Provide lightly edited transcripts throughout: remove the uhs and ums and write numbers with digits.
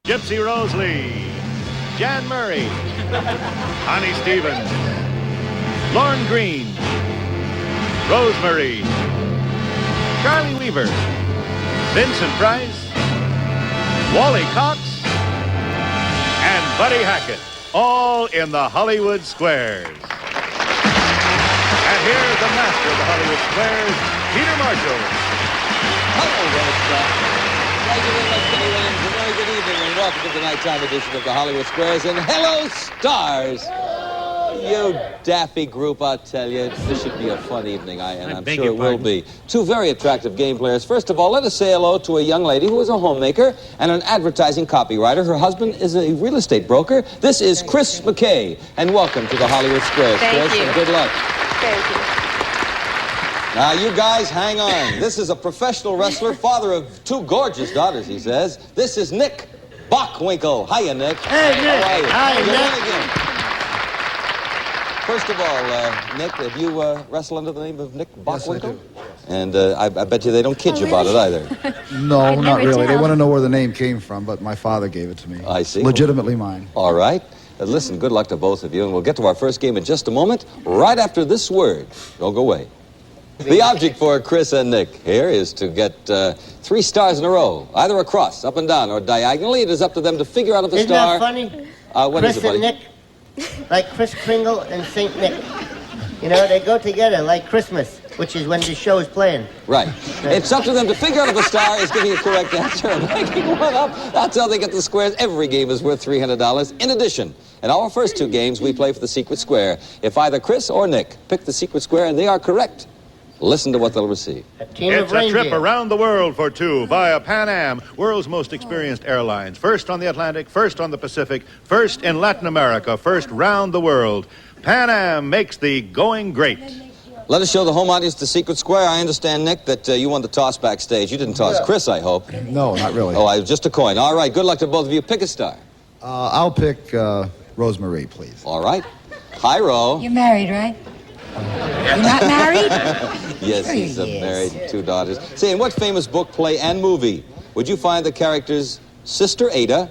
Gypsy Rose Lee, Jan Murray, Connie Stevens, Lorne Greene, Rosemary, Charlie Weaver, Vincent Price, Wally Cox, and Buddy Hackett, all in the Hollywood Squares. And here's the master of the Hollywood Squares, Peter Marshall. Hello, Rose. Thank you very much, Kenny Williams. A very good evening and welcome to the nighttime edition of the Hollywood Squares. And hello, stars! You daffy group, I'll tell you. This should be a fun evening, and I'm sure it will be. Two very attractive game players. First of all, let us say hello to a young lady who is a homemaker and an advertising copywriter. Her husband is a real estate broker. This is Chris McKay, and welcome to the Hollywood Squares. Thank Chris, you. and good luck. Thank you. Now, you guys, hang on. This is a professional wrestler, father of two gorgeous daughters, he says. This is Nick Bockwinkle. Hiya, Nick. Hey, Nick. How are you? Hi, You're Nick. in again. First of all, Nick, have you wrestled under the name of Nick Bockwinkle? Yes, I do. And I bet you they don't kid you about it either. No, not never really. They tell. want to know where the name came from, but my father gave it to me. I see. Legitimately mine. All right. Listen, good luck to both of you, and we'll get to our first game in just a moment, right after this word. Don't go away. The object for Chris and Nick here is to get 3 stars in a row, either across, up and down, or diagonally. It is up to them to figure out if a Isn't star... that funny? What Chris is it, buddy? and Nick, like Kris Kringle and St. Nick. You know, they go together like Christmas, which is when the show is playing. Right. It's up to them to figure out if a star is giving a correct answer and making one up. That's how they get the squares. Every game is worth $300. In addition, in our first 2 games, we play for the secret square. If either Chris or Nick pick the secret square and they are correct, listen to what they'll receive. A team It's of a reindeer. trip around the world for 2 via Pan Am, world's most experienced airlines. First on the Atlantic, first on the Pacific, first in Latin America, first round the world. Pan Am makes the going great. Let us show the home audience the secret square. I understand, Nick, that you won the toss backstage. You didn't toss Chris, I hope. No, not really. Oh, just a coin. All right, good luck to both of you. Pick a star. I'll pick Rosemary, please. All right. Hi, Ro. You're married, right? You're not married? Yes, Sure he's he is. married, 2 daughters. Say, in what famous book, play, and movie would you find the characters Sister Ada,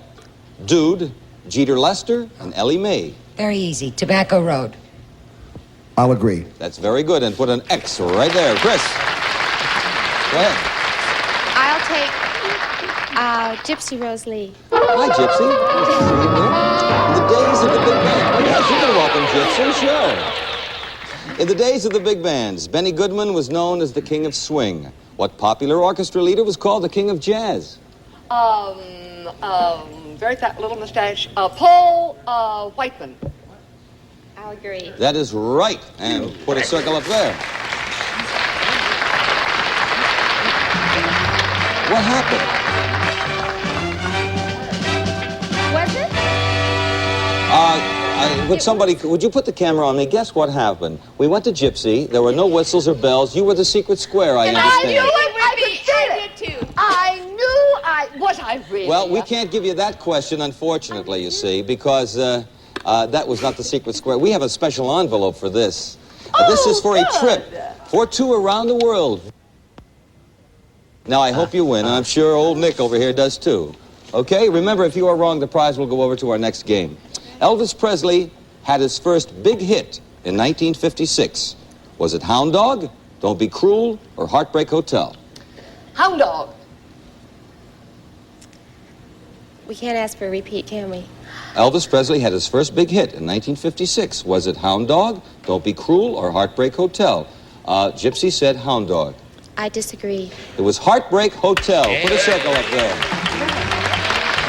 Dude, Jeter Lester, and Ellie Mae? Very easy. Tobacco Road. I'll agree. That's very good, and put an X right there. Chris, go ahead. I'll take Gypsy Rose Lee. Hi, Gypsy. Nice to see you there. In the days of the big band. Oh, yes, you can welcome Gypsy, sure. In the days of the big bands, Benny Goodman was known as the king of swing. What popular orchestra leader was called the king of jazz? Very fat little mustache. Paul Whiteman. I'll agree. That is right. And put a circle up there. What happened? Was it? Would you put the camera on me? Guess what happened? We went to Gypsy. There were no whistles or bells. You were the secret square, I understand. I could see it. I knew was I really? Well, we can't give you that question, unfortunately, you see, because that was not the secret square. We have a special envelope for this. This is for a trip for 2 around the world. Now, I hope you win, and I'm sure old Nick over here does too. Okay? Remember, if you are wrong, the prize will go over to our next game. Elvis Presley had his first big hit in 1956. Was it Hound Dog, Don't Be Cruel, or Heartbreak Hotel? Hound Dog. We can't ask for a repeat, can we? Elvis Presley had his first big hit in 1956. Was it Hound Dog, Don't Be Cruel, or Heartbreak Hotel? Gypsy said Hound Dog. I disagree. It was Heartbreak Hotel. Put a circle up there.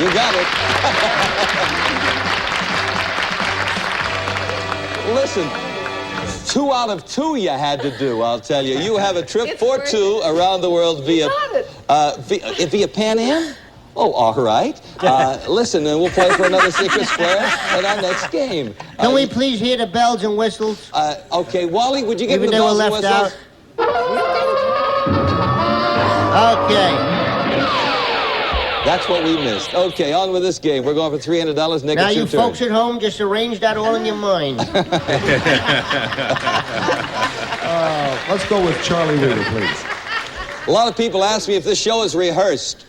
You got it. Listen, 2 out of 2 you had to do, I'll tell you. You have a trip for 2 around the world via Pan Am? Oh, all right. Listen, and we'll play for another secret square in our next game. Can we please hear the bells and whistles? Okay, Wally, would you give me Even the they were bells and left whistles? out. Okay. That's what we missed. Okay, on with this game. We're going for $300. Nick, Now, it's you your turn. folks at home, just arrange that all in your mind. Let's go with Charlie Weaver, please. A lot of people ask me if this show is rehearsed.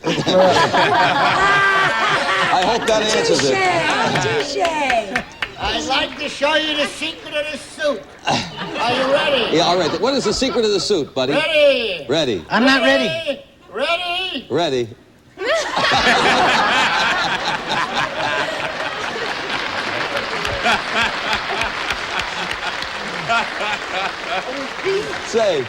I hope that answers it. Touche. I'd like to show you the secret of the suit. Are you ready? Yeah, all right. What is the secret of the suit, buddy? Ready. Ready. I'm not ready. Ready. Ready. Say,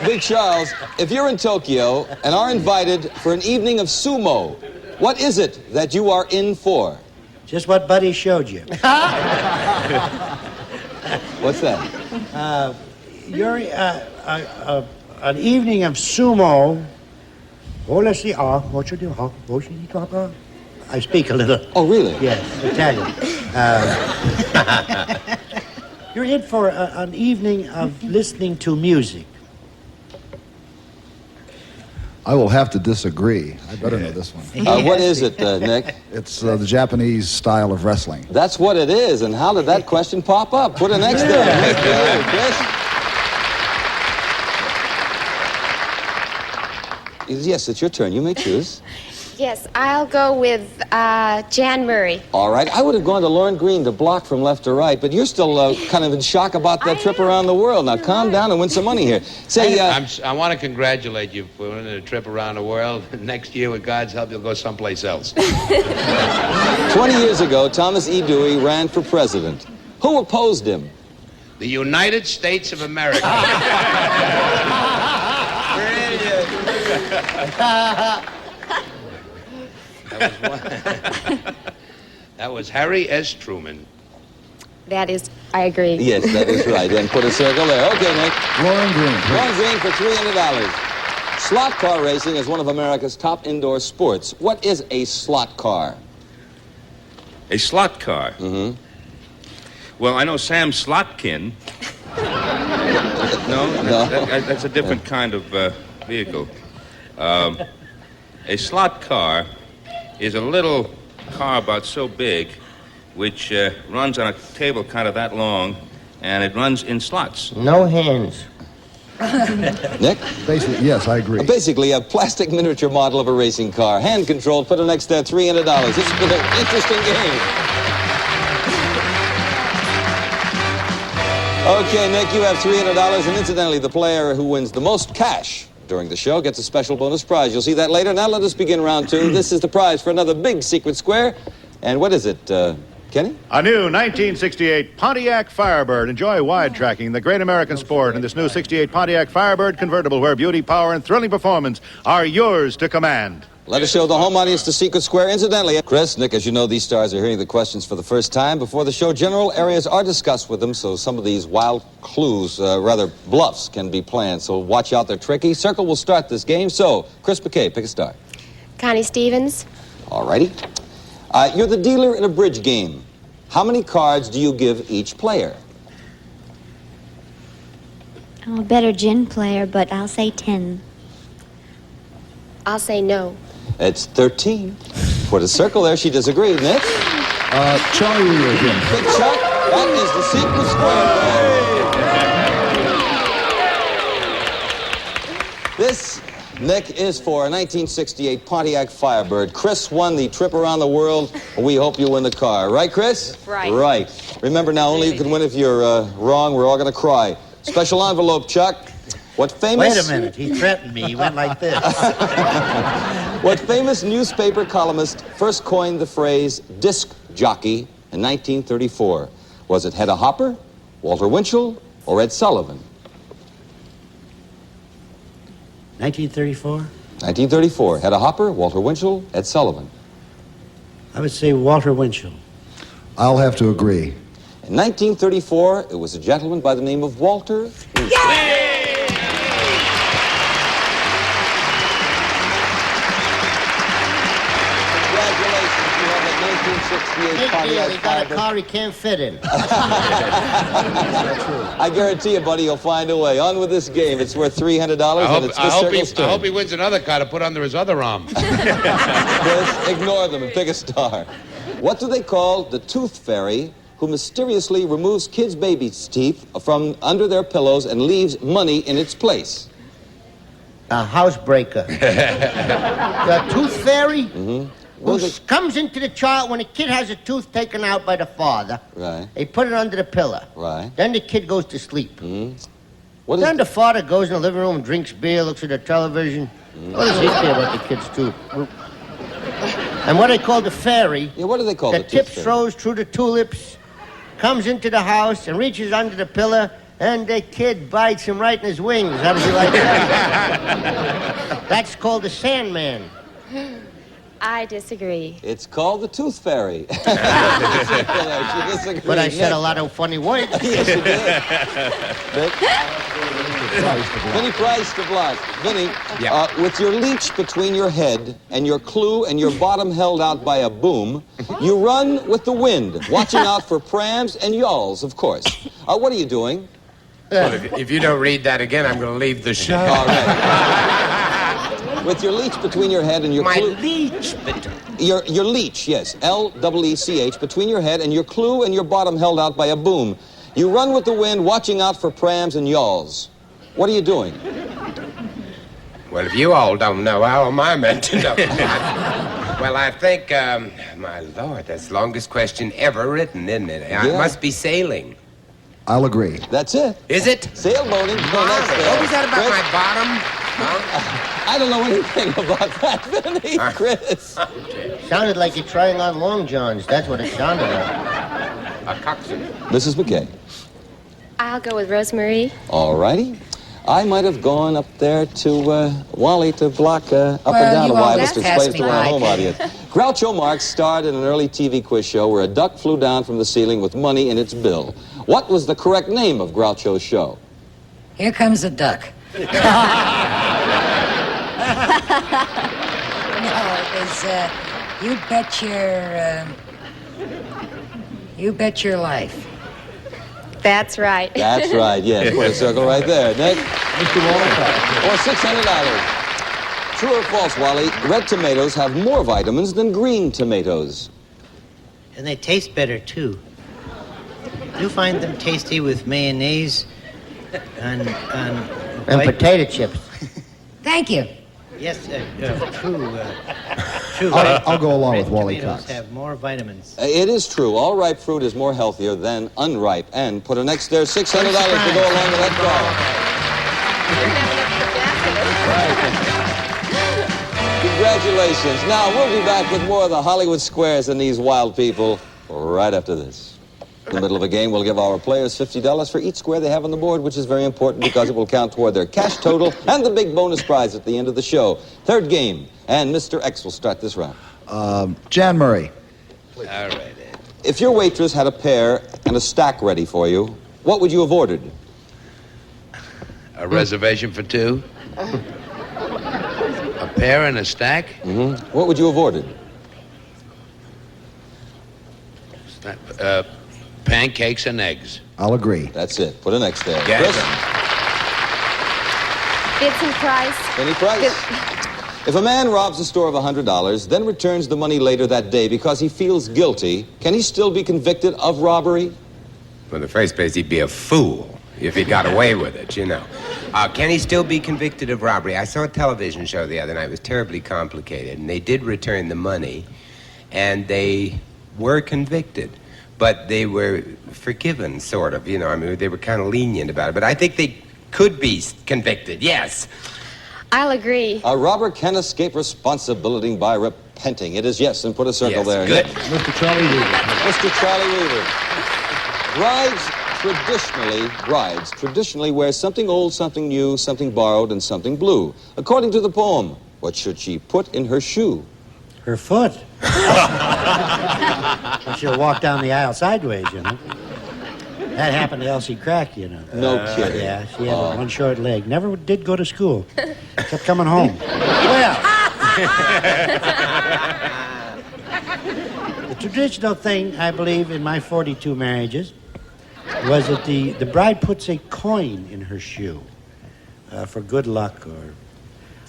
Big Charles, if you're in Tokyo and are invited for an evening of sumo, what is it that you are in for? Just what Buddy showed you. What's that? You're an evening of sumo. Oh, let's see. I speak a little. Oh, really? Yes, Italian. You're in for an evening of listening to music. I will have to disagree. I better know this one. What is it, Nick? It's the Japanese style of wrestling. That's what it is, and how did that question pop up? Put an X there. Nick, Chris? Yes, it's your turn. You may choose. Yes, I'll go with Jan Murray. All right. I would have gone to Lorne Greene to block from left to right, but you're still kind of in shock about that trip around the world. Now, calm down and win some money here. Say, I want to congratulate you for winning a trip around the world. Next year, with God's help, you'll go someplace else. 20 years ago, Thomas E. Dewey ran for president. Who opposed him? The United States of America. That was Harry S. Truman. That is, I agree. Yes, that is right. And put a circle there. Okay, Nick. Lorne Greene. Lorne Greene for $300. Slot car racing is one of America's top indoor sports. What is a slot car? A slot car? Mm-hmm. Well, I know Sam Slotkin. No? That's a different kind of vehicle. A slot car is a little car about so big, which runs on a table kind of that long, and it runs in slots. No hands. Nick? Basically, yes, I agree. Basically, a plastic miniature model of a racing car. Hand-controlled, put an X there, $300. This has been an interesting game. Okay, Nick, you have $300, and incidentally, the player who wins the most cash during the show gets a special bonus prize. You'll see that later. Now let us begin round two. This is the prize for another big secret square. And what is it, Kenny? A new 1968 Pontiac Firebird. Enjoy wide tracking, the great American sport, in this new 68 Pontiac Firebird convertible where beauty, power, and thrilling performance are yours to command. Let us show the home audience the secret square. Incidentally, Chris, Nick, as you know, these stars are hearing the questions for the first time. Before the show, general areas are discussed with them, so some of these wild clues, rather bluffs, can be planned. So watch out, they're tricky. Circle will start this game. So, Chris McKay, pick a star. Connie Stevens. All righty. You're the dealer in a bridge game. How many cards do you give each player? I'm a better gin player, but I'll say 10. I'll say no. It's 13. Put a circle there. She disagreed. Nick? Charlie Wheeler again. Big Chuck, that is the secret square. This, Nick, is for a 1968 Pontiac Firebird. Chris won the trip around the world. We hope you win the car. Right, Chris? Right. Right. Remember now, only you can win if you're wrong. We're all going to cry. Special envelope, Chuck. What famous... Wait a minute. He threatened me. He went like this. What famous newspaper columnist first coined the phrase disc jockey in 1934? Was it Hedda Hopper, Walter Winchell, or Ed Sullivan? 1934? 1934. Hedda Hopper, Walter Winchell, Ed Sullivan. I would say Walter Winchell. I'll have to agree. In 1934, it was a gentleman by the name of Walter Winchell. Big deal. He got a car he can't fit in. I guarantee you, buddy, you'll find a way. On with this game. It's worth $300, and it's I Circle's turn. hope he wins another car to put under his other arm. Chris, ignore them and pick a star. What do they call the tooth fairy who mysteriously removes kids' babies' teeth from under their pillows and leaves money in its place? A housebreaker. The tooth fairy? Mm-hmm. Well, who comes into the child when a kid has a tooth taken out by the father. Right. They put it under the pillow. Right. Then the kid goes to sleep. What Then the father goes in the living room, drinks beer, looks at the television. What does he care about the kid's tooth? And what they call the fairy. Yeah, what do they call that the tooth tips fairy? throws through the tulips, comes into the house and reaches under the pillow, and the kid bites him right in his wings. How does he like that? That's called the Sandman. I disagree. It's called the Tooth Fairy. She disagrees. But I said a lot of funny words. Yes, you did. Vinny Price to block. Vinny, with your leech between your head and your clue and your bottom held out by a boom, you run with the wind, watching out for prams and yawls, of course. What are you doing? Well, if you don't read that again, I'm going to leave the show. All right. With your leech between your head and your clue... My leech. Your leech, yes. L-E-E-C-H, between your head and your clue and your bottom held out by a boom. You run with the wind, watching out for prams and yawls. What are you doing? Well, if you all don't know, how am I meant to know? Well, I think, my Lord, that's the longest question ever written, isn't it? It must be sailing. I'll agree. That's it. Is it? Sailboating. What was that about Chris? my bottom? Huh? I don't know anything about that, Vinny. Chris. Sounded like you're trying on long johns. That's what it sounded like. A coxswain. Mrs. McKay. I'll go with Rosemary. All righty. I might have gone up there to Wally to block up and down a while just to explain it to our home audience. Groucho Marx starred in an early TV quiz show where a duck flew down from the ceiling with money in its bill. What was the correct name of Groucho's show? Here comes a duck. No, it was, you bet your life. That's right. That's right, yes. Put a circle right there. Nick? Mr. Wally Cox. Or $600. True or false, Wally? Red tomatoes have more vitamins than green tomatoes. And they taste better, too. You find them tasty with mayonnaise and potato chips. Thank you. Yes, true. I'll go along with Wally tomatoes Cox. have more vitamins. It is true. All ripe fruit is more healthier than unripe. And put an X there, $600 to go along with that call. Congratulations. Now, we'll be back with more of the Hollywood Squares and these wild people right after this. In the middle of a game, we'll give our players $50 for each square they have on the board, which is very important because it will count toward their cash total and the big bonus prize at the end of the show. Third game, and Mr. X will start this round. Jan Murray. All right, Ed. If your waitress had a pear and a stack ready for you, what would you have ordered? A reservation for two? A pear and a stack? Mm-hmm. What would you have ordered? Pancakes and eggs. I'll agree. That's it. Put an X there. Yeah, Chris? Vincent Price. Vinny Price? If a man robs a store of $100, then returns the money later that day because he feels guilty, can he still be convicted of robbery? Well, in the first place, he'd be a fool if he got away with it, you know. Can he still be convicted of robbery? I saw a television show the other night. It was terribly complicated, and they did return the money, and they were convicted. But they were forgiven, sort of, you know. I mean, they were kind of lenient about it. But I think they could be convicted, yes. I'll agree. A robber can escape responsibility by repenting. It is yes, and put a circle there. Good. Mr. Charlie Weaver. Mr. Charlie Weaver. Brides traditionally wear something old, something new, something borrowed, and something blue. According to the poem, what should she put in her shoe? Her foot. She'll walk down the aisle sideways, you know. That happened to Elsie Crack, you know. No kidding. Yeah, she had one short leg. Never did go to school. Kept coming home. Well, the traditional thing, I believe, in my 42 marriages was that the bride puts a coin in her shoe for good luck. Or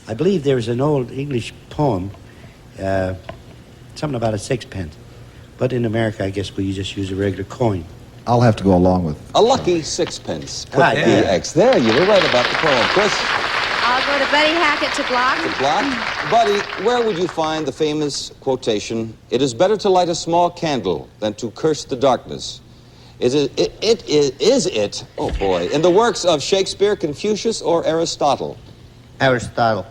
I believe there's an old English poem, something about a sixpence. But in America, I guess we just use a regular coin. I'll have to go along with... A lucky sixpence. Put Ah, the yeah. X there. You were right about the poem. Chris? I'll I'll go to Buddy Hackett to block. To block. Buddy, where would you find the famous quotation, "It is better to light a small candle than to curse the darkness"? Is it, oh boy, in the works of Shakespeare, Confucius, or Aristotle? Aristotle.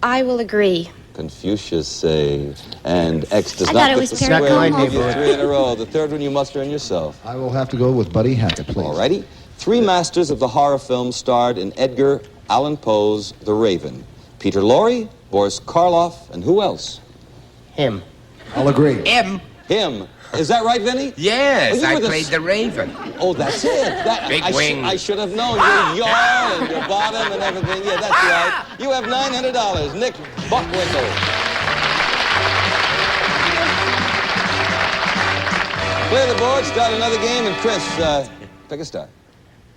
I will agree. Confucius, say, and X does I not thought it get was the Terry square. Como. Give you 3 in a row. The third one you muster in yourself. I will have to go with Buddy Hackett, please. All righty. 3 masters of the horror film starred in Edgar Allan Poe's The Raven. Peter Lorre, Boris Karloff, and who else? Him. I'll agree. Him? Him. Is that right, Vinny? Yes, Oh, you I were the played the Raven. Oh, that's it. Big wing. I should have known. Your yaw and your bottom and everything. Yeah, that's right. You have $900. Nick Bockwinkle. Clear the board, start another game, and Chris, pick a star.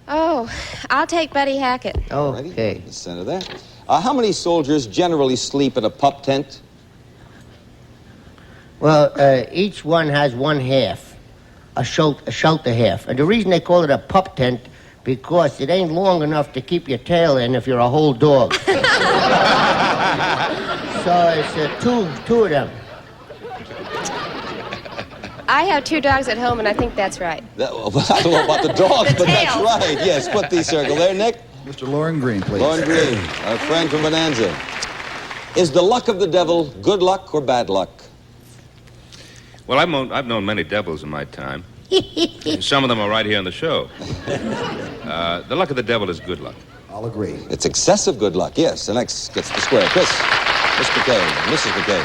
Oh, I'll take Buddy Hackett. Okay. The center there. How many soldiers generally sleep in a pup tent? Well, each one has one half, a shelter half. And the reason they call it a pup tent, because it ain't long enough to keep your tail in if you're a whole dog. So it's two of them. I have 2 dogs at home, and I think that's right. I don't know about the dogs, but that's tail. right. Yes, put the circle there, Nick. Mr. Lorne Greene, please. Lorne Greene, our friend from Bonanza. Is the luck of the devil good luck or bad luck? Well, I've known many devils in my time. Some of them are right here on the show. The luck of the devil is good luck. I'll agree. It's excessive good luck, yes. The next gets the square. Chris, Miss McKay, Mrs. McKay.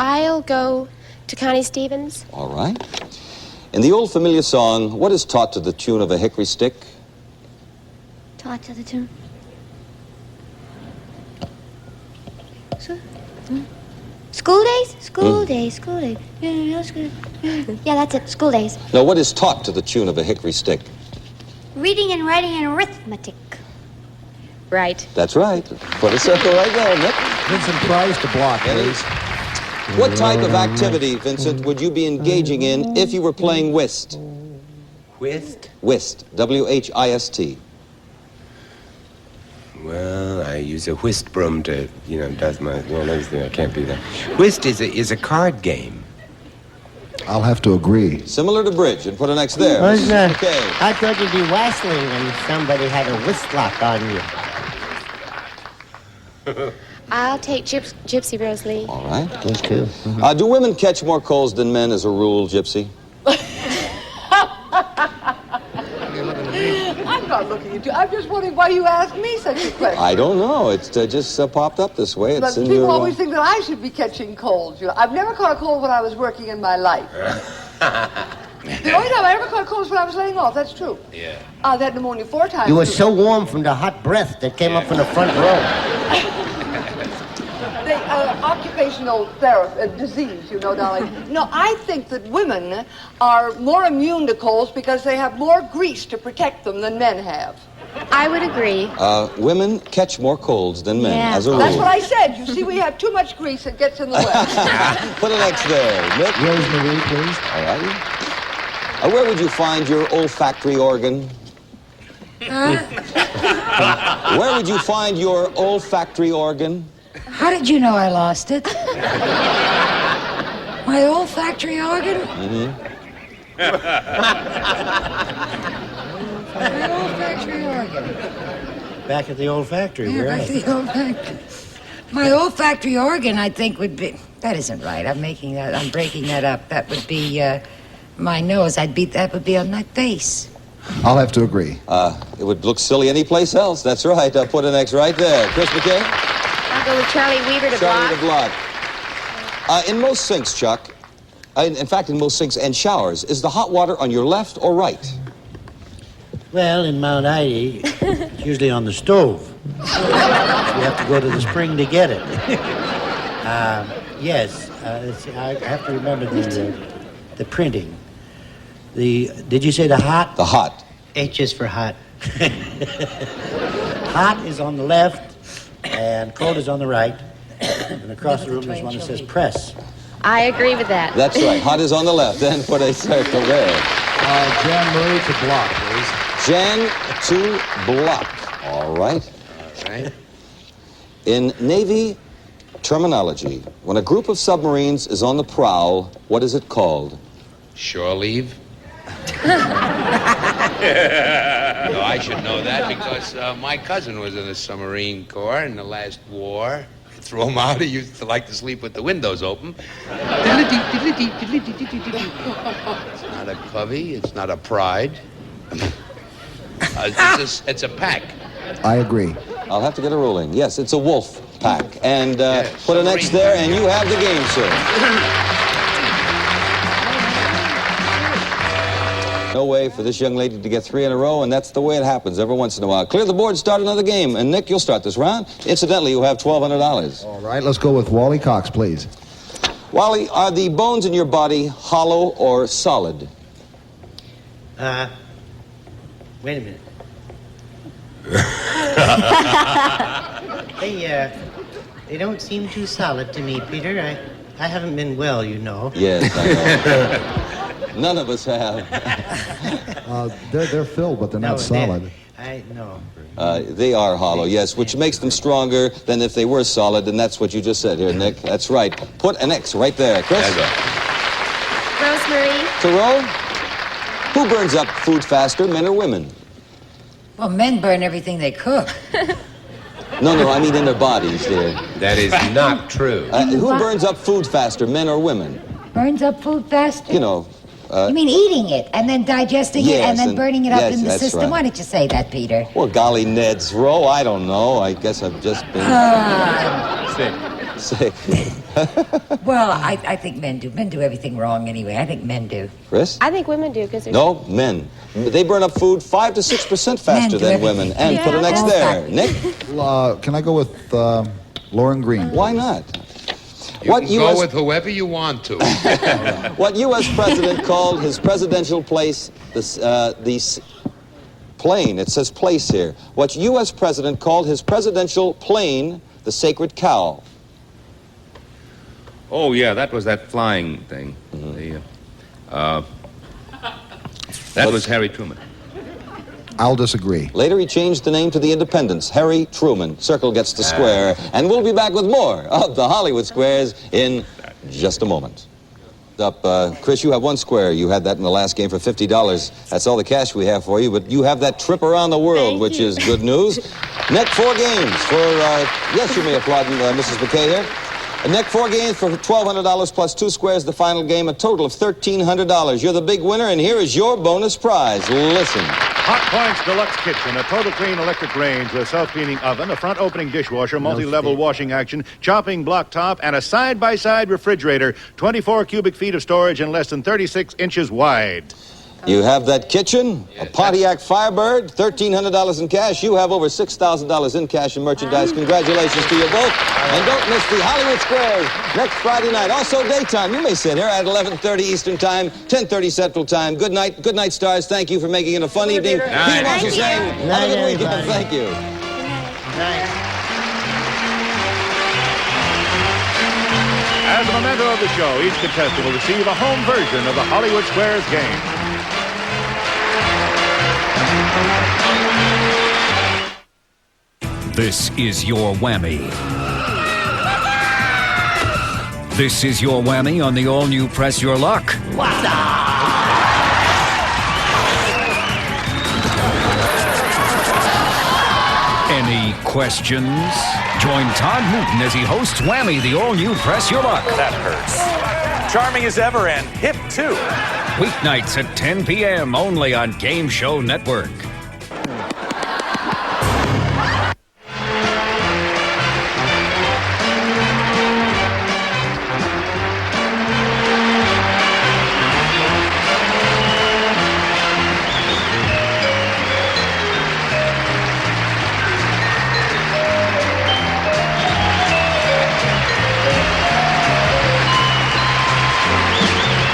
I'll go to Connie Stevens. All right. In the old familiar song, what is taught to the tune of a hickory stick? Taught to the tune. School days? School days, school days. Yeah, that's it, school days. No, what is taught to the tune of a hickory stick? Reading and writing and arithmetic. Right. That's right. Put a circle right there, Nick. Vincent Price to block, please. What type of activity, Vincent, would you be engaging in if you were playing whist? Whist? Whist. W-H-I-S-T. Well, I use a whist broom to, does my, everything. I can't be there. Whist is a card game. I'll have to agree. Similar to bridge, and put an X there. Okay. I thought you'd be whistling and somebody had a whist lock on you. I'll take Gypsy Rose Lee. All right. Me too. Do women catch more colds than men as a rule, Gypsy? I'm not looking at you. I'm just wondering why you asked me such a question. I don't know. It just popped up this way. It's But in people your... always think that I should be catching colds. I've never caught a cold when I was working in my life. The only time I ever caught colds when I was laying off. That's true. Yeah. I've had pneumonia 4 times. You were so warm from the hot breath that came up from the front row. Occupational therapy, disease, darling. No, I think that women are more immune to colds because they have more grease to protect them than men have. I would agree. Women catch more colds than men as a rule. That's what I said. You see, we have too much grease that gets in the way. Put an X there, Nick. Rosemary, please. All right. Where would you find your olfactory organ? Where would you find your olfactory organ? How did you know I lost it? My olfactory organ? Mm-hmm. My olfactory organ. Back at the old factory, Yeah, we're back at. to the olfactory. My olfactory organ, I think, would be... That isn't right. I'm breaking that up. That would be my nose. That would be on my face. I'll have to agree. It would look silly anyplace else. That's right. I'll put an X right there. Chris McKay? I'll go with Charlie Weaver to Charlie block. to block. In most sinks, Chuck, in fact, in most sinks and showers, is the hot water on your left or right? Well, in Mount Ida, it's usually on the stove. You have to go to the spring to get it. Yes, I have to remember the printing. Did you say the hot? The hot. H is for hot. Hot is on the left, and cold is on the right. And across the room there's one that says press. I agree with that. That's right. Hot is on the left. Then put a circle there. Jan Marie to block, please. Jan to block. All right. All right. In Navy terminology, when a group of submarines is on the prowl, what is it called? Shore leave. No, I should know that because my cousin was in the submarine corps in the last war. Threw him out. He used to like to sleep with the windows open. It's not a covey. It's not a pride. It's a pack. I agree. I'll have to get a ruling. Yes, it's a wolf pack. And Yes, put an X submarine there, pack. and you have the game, sir. No way for this young lady to get 3 in a row, and that's the way it happens every once in a while. Clear the board, start another game. And Nick, you'll start this round. Incidentally, you have $1,200. All right, let's go with Wally Cox, please. Wally, are the bones in your body hollow or solid? Wait a minute. They don't seem too solid to me, Peter. I haven't been well, you know. Yes, I know. None of us have. They're filled, but they're not solid. I know. They are hollow, yes, which makes them stronger than if they were solid, and that's what you just said here, Nick. That's right. Put an X right there. Chris? Rosemary. Thoreau? Who burns up food faster, men or women? Well, men burn everything they cook. No, I mean in their bodies, dear. That is not true. Who burns up food faster, men or women? Burns up food faster? You know. You mean eating it and then digesting it and then burning it up in the that's system? right. Why didn't you say that, Peter? Well, golly, Ned's row, I don't know. I guess I've just been sick. Well, I think men do. Men do everything wrong anyway. I think men do. Chris? I think women do because they're... No, men. They burn up food 5 to 6% faster do than everything. women. And put an X there. Nick? Can I go with Lorne Greene? Why not? You can go with whoever you want to. What U.S. president called his presidential place the plane? It says place here. What U.S. president called his presidential plane the sacred cow? Oh, yeah, that was that flying thing. That was Harry Truman. I'll disagree. Later, he changed the name to the Independence. Harry Truman. Circle gets the square. And we'll be back with more of the Hollywood Squares in just a moment. Chris, you have 1 square. You had that in the last game for $50. That's all the cash we have for you, but you have that trip around the world, which is good news. Next 4 games for, yes, you may applaud Mrs. McKay here. Next 4 games for $1,200 plus 2 squares, the final game, a total of $1,300. You're the big winner, and here is your bonus prize. Listen. Hot Points Deluxe Kitchen, a total clean electric range with self-cleaning oven, a front-opening dishwasher, multi-level washing action, chopping block top, and a side-by-side refrigerator, 24 cubic feet of storage and less than 36 inches wide. You have that kitchen, a Pontiac Firebird, $1,300 in cash. You have over $6,000 in cash and merchandise. Congratulations to you both. And don't miss the Hollywood Squares next Friday night. Also daytime. You may sit here at 11:30 Eastern Time, 10:30 Central Time. Good night. Good night, stars. Thank you for making it a fun evening. Peter Marshall saying, have a good weekend. Thank you. As a memento of the show, each contestant will receive a home version of the Hollywood Squares game. This is your whammy. This is your whammy on the all-new Press Your Luck. Any questions? Join Todd Newton as he hosts Whammy, the all-new Press Your Luck. That hurts. Charming as ever and hip, too. Weeknights at 10 p.m. only on Game Show Network.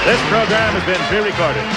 This program has been pre-recorded.